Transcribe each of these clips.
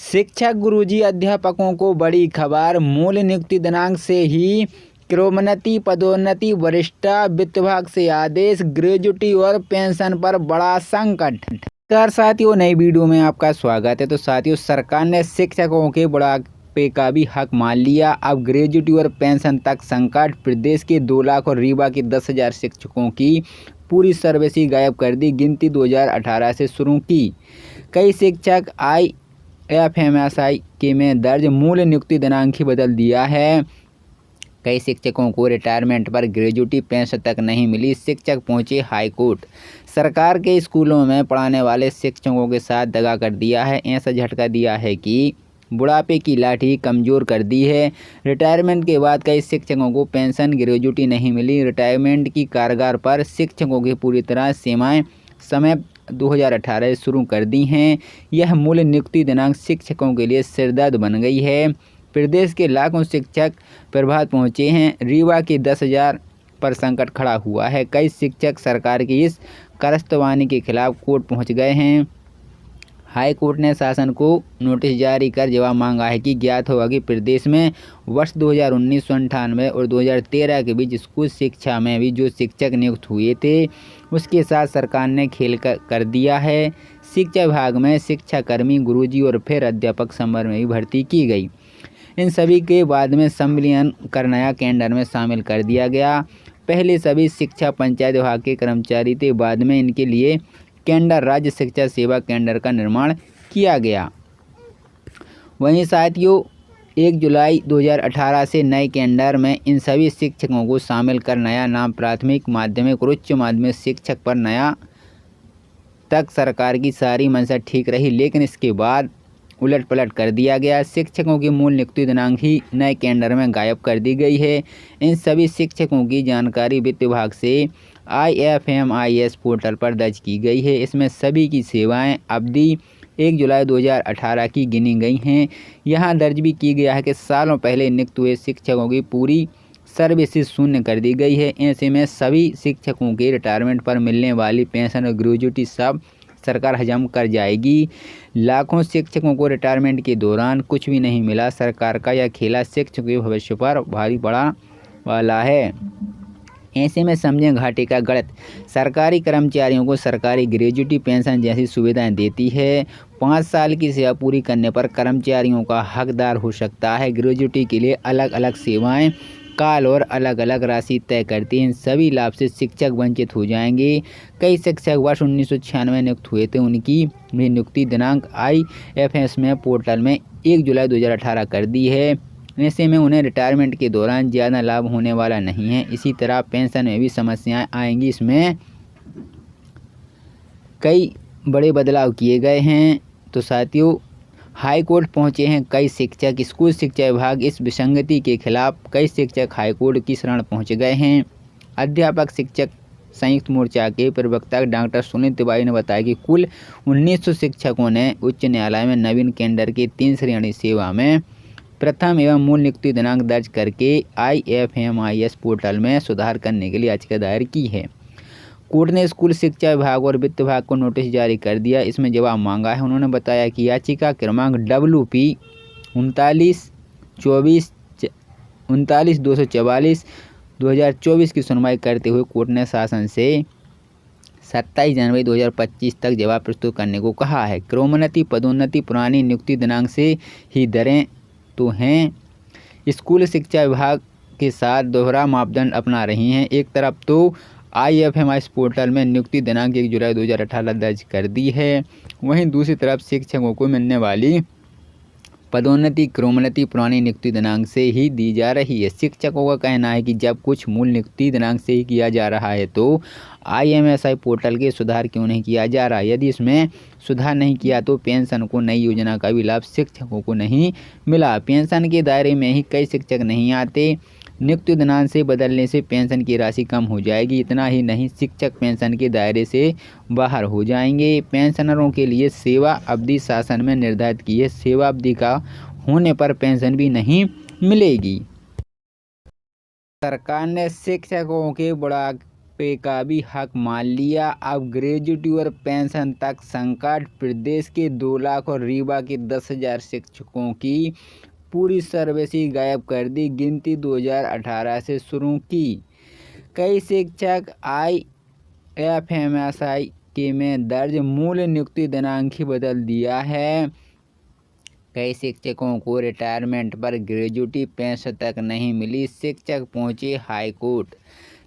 शिक्षक गुरुजी अध्यापकों को बड़ी खबर। मूल नियुक्ति दिनांक से ही क्रमोन्नति पदोन्नति। वरिष्ठ वित्त विभाग से आदेश। ग्रेजुटी और पेंशन पर बड़ा संकट। नमस्कार साथियों, नई वीडियो में आपका स्वागत है। तो साथियों, सरकार ने शिक्षकों के बुढ़ापे का भी हक मान लिया। अब ग्रेजुटी और पेंशन तक संकट। प्रदेश के 2 लाख और रीवा के 10,000 शिक्षकों की पूरी सर्विस ही गायब कर दी। गिनती 2018 से शुरू की। कई शिक्षक IFMSI के में दर्ज मूल नियुक्ति दिनांक ही बदल दिया है। कई शिक्षकों को रिटायरमेंट पर ग्रेजुटी पेंशन तक नहीं मिली। शिक्षक पहुंचे हाईकोर्ट। सरकार के स्कूलों में पढ़ाने वाले शिक्षकों के साथ दगा कर दिया है। ऐसा झटका दिया है कि बुढ़ापे की लाठी कमज़ोर कर दी है। रिटायरमेंट के बाद कई शिक्षकों को पेंशन ग्रेजुटी नहीं मिली। रिटायरमेंट की कारगार पर शिक्षकों की पूरी तरह सेवाएं समय 2018 शुरू कर दी हैं। यह मूल नियुक्ति दिनांक शिक्षकों के लिए सिरदर्द बन गई है। प्रदेश के लाखों शिक्षक प्रभात पहुंचे हैं। रीवा के 10,000 पर संकट खड़ा हुआ है। कई शिक्षक सरकार की इस कारस्तवानी के खिलाफ कोर्ट पहुंच गए हैं। हाई कोर्ट ने शासन को नोटिस जारी कर जवाब मांगा है कि ज्ञात होगा कि प्रदेश में वर्ष 2019-98 और 2013 के बीच स्कूल शिक्षा में भी जो शिक्षक नियुक्त हुए थे उसके साथ सरकार ने खेल कर दिया है। शिक्षा विभाग में शिक्षाकर्मी, गुरुजी और फिर अध्यापक संवर्ग में भी भर्ती की गई। इन सभी के बाद में संविलियन कर नया कैडर में शामिल कर दिया गया। पहले सभी शिक्षा पंचायत विभाग के कर्मचारी थे, बाद में इनके लिए कैडर राज्य शिक्षा सेवा कैडर का निर्माण किया गया। वहीं साथियों, 1 जुलाई 2018 से नए कैडर में इन सभी शिक्षकों को शामिल कर नया नाम प्राथमिक, माध्यमिक और उच्च माध्यमिक शिक्षक पर नया तक सरकार की सारी मंशा ठीक रही, लेकिन इसके बाद उलट पलट कर दिया गया। शिक्षकों की मूल नियुक्ति दिनांक ही नए कैडर में गायब कर दी गई है। इन सभी शिक्षकों की जानकारी वित्त विभाग से IFMIS पोर्टल पर दर्ज की गई है। इसमें सभी की सेवाएं अवधि 1 जुलाई 2018 की गिनी गई हैं। यहाँ दर्ज भी की गया है कि सालों पहले नियुक्त हुए शिक्षकों की पूरी सर्विसेज शून्य कर दी गई है। ऐसे में सभी शिक्षकों के रिटायरमेंट पर मिलने वाली पेंशन और ग्रेजुटी सब सरकार हजम कर जाएगी। लाखों शिक्षकों को रिटायरमेंट के दौरान कुछ भी नहीं मिला। सरकार का यह खेला शिक्षकों के भविष्य पर भारी पड़ा वाला है। ऐसे में समझें घाटे का गणित। सरकारी कर्मचारियों को सरकारी ग्रेजुटी पेंशन जैसी सुविधाएं देती है। 5 साल की सेवा पूरी करने पर कर्मचारियों का हकदार हो सकता है। ग्रेजुटी के लिए अलग अलग सेवाएं काल और अलग अलग राशि तय करती हैं। इन सभी लाभ से शिक्षक वंचित हो जाएंगे। कई शिक्षक वर्ष 1996 नियुक्त हुए थे, उनकी भी नियुक्ति दिनांक IFMS पोर्टल में 1 जुलाई 2018 कर दी है। ऐसे में उन्हें रिटायरमेंट के दौरान ज़्यादा लाभ होने वाला नहीं है। इसी तरह पेंशन में भी समस्याएं आएंगी। इसमें कई बड़े बदलाव किए गए हैं। तो साथियों, हाई कोर्ट पहुंचे हैं कई शिक्षक। स्कूल शिक्षा विभाग इस विसंगति के खिलाफ कई शिक्षक हाई कोर्ट की शरण पहुंच गए हैं। अध्यापक शिक्षक संयुक्त मोर्चा के प्रवक्ता डॉक्टर सुनील तिवारी ने बताया कि कुल 1900 शिक्षकों ने उच्च न्यायालय में नवीन कैडर के 3 श्रेणी सेवा में प्रथम एवं मूल नियुक्ति दिनांक दर्ज करके IFMIS पोर्टल में सुधार करने के लिए याचिका दायर की है। कोर्ट ने स्कूल शिक्षा विभाग और वित्त विभाग को नोटिस जारी कर दिया। इसमें जवाब मांगा है। उन्होंने बताया कि याचिका क्रमांक WP 39-244 2024 की सुनवाई करते हुए कोर्ट ने शासन से 27 जनवरी 2025 तक जवाब प्रस्तुत करने को कहा है। क्रमोन्नति पदोन्नति पुरानी नियुक्ति दिनांक से ही दरें तो हैं। स्कूल शिक्षा विभाग के साथ दोहरा मापदंड अपना रही हैं। एक तरफ तो IFMIS पोर्टल में नियुक्ति दिनांक 1 जुलाई 2018 दर्ज कर दी है, वहीं दूसरी तरफ शिक्षकों को मिलने वाली पदोन्नति क्रमोन्नति पुरानी नियुक्ति दिनांक से ही दी जा रही है। शिक्षकों का कहना है कि जब कुछ मूल नियुक्ति दिनांक से ही किया जा रहा है तो IMSI पोर्टल के सुधार क्यों नहीं किया जा रहा है। यदि इसमें सुधार नहीं किया तो पेंशन को नई योजना का भी लाभ शिक्षकों को नहीं मिला। पेंशन के दायरे में ही कई शिक्षक नहीं आते। नियुक्ति दिनांक से बदलने से पेंशन की राशि कम हो जाएगी। इतना ही नहीं, शिक्षक पेंशन के दायरे से बाहर हो जाएंगे। पेंशनरों के लिए सेवा अवधि शासन में निर्धारित की है। सेवा अवधि का होने पर पेंशन भी नहीं मिलेगी। सरकार ने शिक्षकों के पे का भी हक मान लिया। अब ग्रेजुएटी और पेंशन तक संकट। प्रदेश के 2 लाख और रीवा के 10,000 शिक्षकों की पूरी सर्विस ही गायब कर दी। गिनती 2018 से शुरू की। कई शिक्षक IFMSI के में दर्ज मूल नियुक्ति दिनांक ही बदल दिया है। कई शिक्षकों को रिटायरमेंट पर ग्रेजुएटी पेंशन तक नहीं मिली। शिक्षक पहुंचे हाईकोर्ट।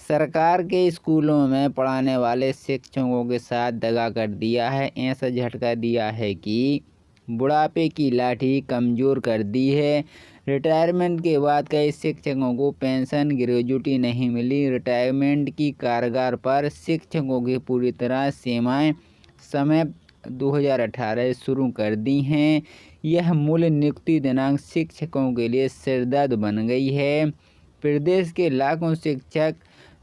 सरकार के स्कूलों में पढ़ाने वाले शिक्षकों के साथ दगा कर दिया है। ऐसा झटका दिया है कि बुढ़ापे की लाठी कमज़ोर कर दी है। रिटायरमेंट के बाद कई शिक्षकों को पेंशन ग्रेजुएटी नहीं मिली। रिटायरमेंट की कगार पर शिक्षकों की पूरी तरह सेवाएं समय 2018 शुरू कर दी हैं। यह मूल नियुक्ति दिनांक शिक्षकों के लिए सिरदर्द बन गई है। प्रदेश के लाखों शिक्षक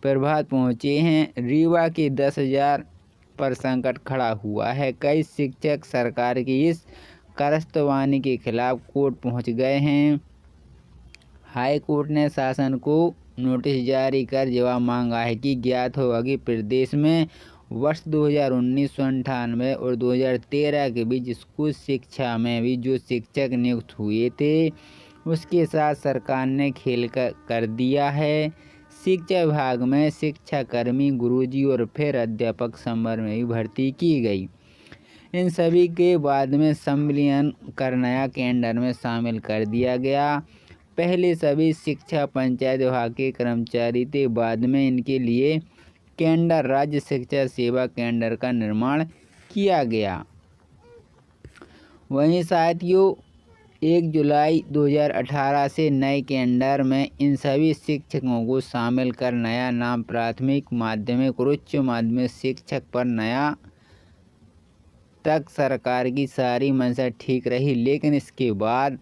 प्रभात पहुंचे हैं। रीवा के 10,000 पर संकट खड़ा हुआ है। कई शिक्षक सरकार की इस कारस्तवानी के खिलाफ कोर्ट पहुंच गए हैं। हाई कोर्ट ने शासन को नोटिस जारी कर जवाब मांगा है कि ज्ञात होगा कि प्रदेश में वर्ष 1998 और 2013 के बीच स्कूल शिक्षा में भी जो शिक्षक नियुक्त हुए थे उसके साथ सरकार ने खेल कर दिया है। शिक्षा विभाग में शिक्षाकर्मी, गुरुजी और फिर अध्यापक संवर्ग में भी भर्ती की गई। इन सभी के बाद में संविलियन कर नया कैडर में शामिल कर दिया गया। पहले सभी शिक्षा पंचायत विभाग के कर्मचारी थे। बाद में इनके लिए कैडर राज्य शिक्षा सेवा कैडर का निर्माण किया गया। वहीं साथियों 1 जुलाई 2018 से नए कैडर में इन सभी शिक्षकों को शामिल कर नया नाम प्राथमिक, माध्यमिक और उच्च माध्यमिक शिक्षक पर नया तक सरकार की सारी मंशा ठीक रही, लेकिन इसके बाद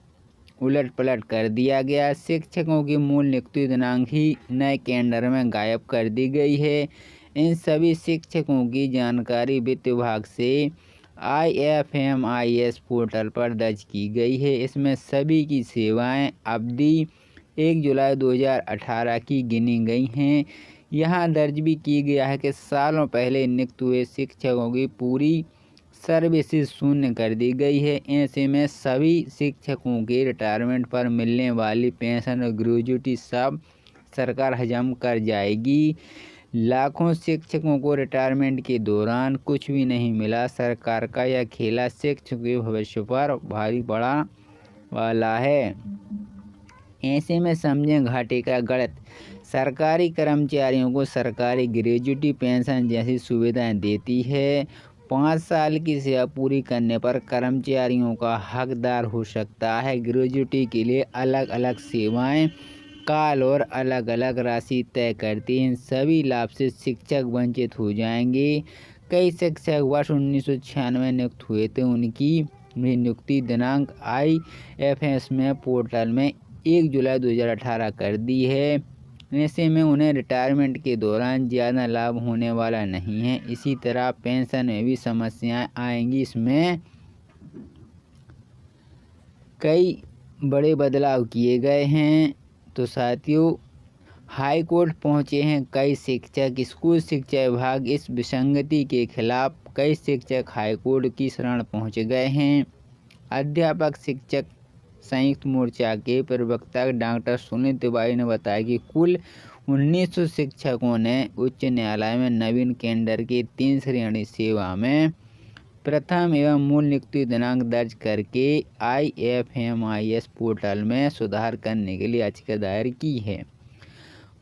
उलट पलट कर दिया गया। शिक्षकों की मूल नियुक्ति दिनांक ही नए कैडर में गायब कर दी गई है। इन सभी शिक्षकों की जानकारी वित्त विभाग से IFMIS पोर्टल पर दर्ज की गई है। इसमें सभी की सेवाएं अवधि 1 जुलाई 2018 की गिनी गई हैं। यहाँ दर्ज भी की गया है कि सालों पहले नियुक्त हुए शिक्षकों की पूरी सर्विसेज शून्य कर दी गई है। ऐसे में सभी शिक्षकों के रिटायरमेंट पर मिलने वाली पेंशन और ग्रेजुएटी सब सरकार हजम कर जाएगी। लाखों शिक्षकों को रिटायरमेंट के दौरान कुछ भी नहीं मिला। सरकार का यह खेला शिक्षकों के भविष्य पर भारी पड़ा वाला है। ऐसे में समझें घाटे का गणित। सरकारी कर्मचारियों को सरकारी ग्रेजुएटी पेंशन जैसी सुविधाएं देती है। 5 साल की सेवा पूरी करने पर कर्मचारियों का हकदार हो सकता है। ग्रेजुएटी के लिए अलग अलग सेवाएं काल और अलग अलग राशि तय करती हैं। सभी लाभ से शिक्षक वंचित हो जाएंगे। कई शिक्षक वर्ष 1996 नियुक्त हुए थे। उनकी नियुक्ति दिनांक IFMS में पोर्टल में 1 जुलाई 2018 कर दी है। ऐसे में उन्हें रिटायरमेंट के दौरान ज़्यादा लाभ होने वाला नहीं है। इसी तरह पेंशन में भी समस्याएं आएंगी। इसमें कई बड़े बदलाव किए गए हैं। तो साथियों हाई कोर्ट पहुंचे हैं कई शिक्षक। स्कूल शिक्षा विभाग इस विसंगति के खिलाफ कई शिक्षक हाई कोर्ट की शरण पहुंच गए हैं। अध्यापक शिक्षक संयुक्त मोर्चा के प्रवक्ता डॉक्टर सुनील तिवारी ने बताया कि कुल 1900 शिक्षकों ने उच्च न्यायालय में नवीन कैडर की 3 श्रेणी सेवा में प्रथम एवं मूल नियुक्ति दिनांक दर्ज करके IFMIS पोर्टल में सुधार करने के लिए याचिका दायर की है।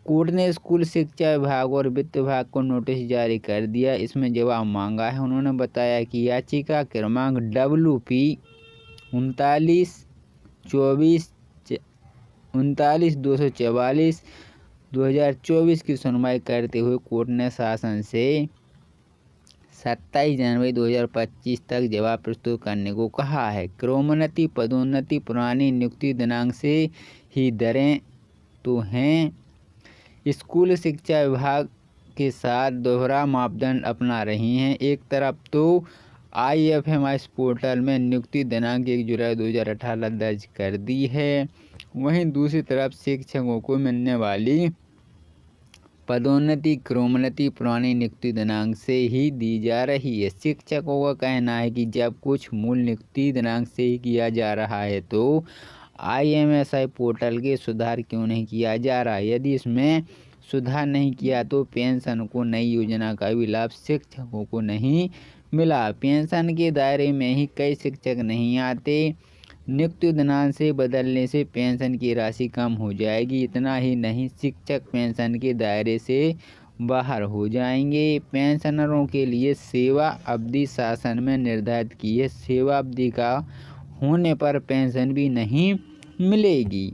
कोर्ट ने स्कूल शिक्षा विभाग और वित्त विभाग को नोटिस जारी कर दिया। इसमें जवाब मांगा है। उन्होंने बताया कि याचिका क्रमांक WP 39/244 की सुनवाई करते हुए कोर्ट ने शासन से 27 जनवरी 2025 तक जवाब प्रस्तुत करने को कहा है। क्रमोन्नति, पदोन्नति पुरानी नियुक्ति दिनांक से ही दरें तो हैं। स्कूल शिक्षा विभाग के साथ दोहरा मापदंड अपना रही हैं। एक तरफ तो IFMIS पोर्टल में नियुक्ति दिनांक 1 जुलाई 2018 दर्ज कर दी है, वहीं दूसरी तरफ शिक्षकों को मिलने वाली पदोन्नति क्रमोन्नति पुरानी नियुक्ति दिनांक से ही दी जा रही है। शिक्षकों का कहना है कि जब कुछ मूल नियुक्ति दिनांक से ही किया जा रहा है तो IMSI पोर्टल के सुधार क्यों नहीं किया जा रहा है। यदि इसमें सुधार नहीं किया तो पेंशन को नई योजना का भी लाभ शिक्षकों को नहीं मिला। पेंशन के दायरे में ही कई शिक्षक नहीं आते। नियुक्ति दिनांक से बदलने से पेंशन की राशि कम हो जाएगी। इतना ही नहीं, शिक्षक पेंशन के दायरे से बाहर हो जाएंगे। पेंशनरों के लिए सेवा अवधि शासन में निर्धारित की है। सेवा अवधि का होने पर पेंशन भी नहीं मिलेगी।